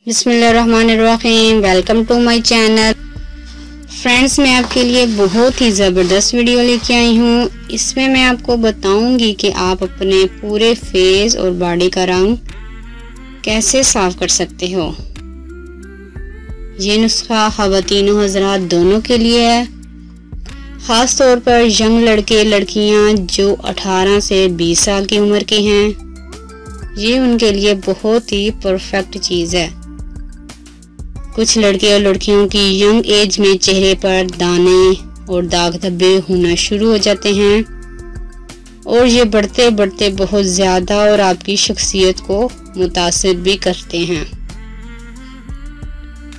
बिस्मिल्लाहिर्रहमानिर्रहीम। Welcome to my channel. Friends, मैं आपके लिए बहुत ही ज़बरदस्त वीडियो लेके आई हूँ। इसमें मैं आपको बताऊंगी कि आप अपने पूरे फेस और बॉडी का रंग कैसे साफ कर सकते हो। ये नुस्खा ख़वातीन और हज़रात दोनों के लिए है। ख़ास तौर पर यंग लड़के लड़कियाँ जो 18 से 20 साल की उम्र के हैं, ये उनके लिए बहुत ही परफेक्ट चीज़ है। कुछ लड़के और लड़कियों की यंग एज में चेहरे पर दाने और दाग धब्बे होना शुरू हो जाते हैं और ये बढ़ते बढ़ते बहुत ज़्यादा और आपकी शख्सियत को मुतासिर भी करते हैं।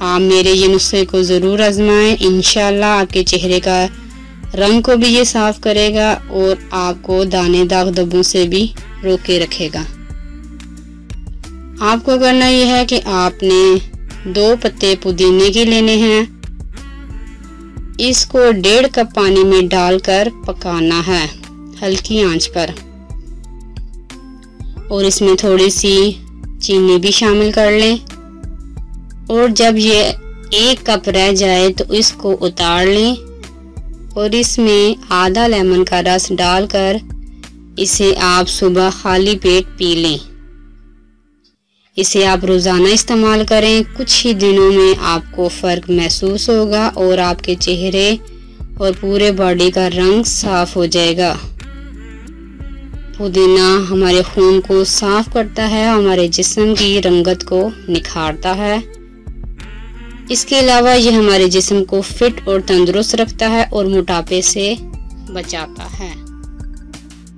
आप मेरे ये नुस्खे को ज़रूर आजमाएं। इंशाल्लाह आपके चेहरे का रंग को भी ये साफ करेगा और आपको दाने दाग धब्बों से भी रोके रखेगा। आपको करना यह है कि आपने 2 पत्ते पुदीने के लेने हैं। इसको 1.5 कप पानी में डालकर पकाना है हल्की आंच पर, और इसमें थोड़ी सी चीनी भी शामिल कर लें। और जब ये 1 कप रह जाए तो इसको उतार लें और इसमें आधा लेमन का रस डालकर इसे आप सुबह खाली पेट पी लें। इसे आप रोज़ाना इस्तेमाल करें। कुछ ही दिनों में आपको फ़र्क महसूस होगा और आपके चेहरे और पूरे बॉडी का रंग साफ हो जाएगा। पुदीना हमारे खून को साफ करता है, हमारे जिस्म की रंगत को निखारता है। इसके अलावा ये हमारे जिस्म को फिट और तंदुरुस्त रखता है और मोटापे से बचाता है।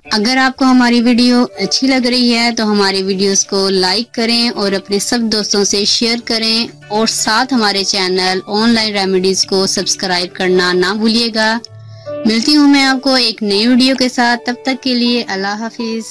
अगर आपको हमारी वीडियो अच्छी लग रही है तो हमारे वीडियोस को लाइक करें और अपने सब दोस्तों से शेयर करें, और साथ हमारे चैनल ऑनलाइन रेमेडीज को सब्सक्राइब करना ना भूलिएगा। मिलती हूँ मैं आपको एक नई वीडियो के साथ। तब तक के लिए अल्लाह हाफिज।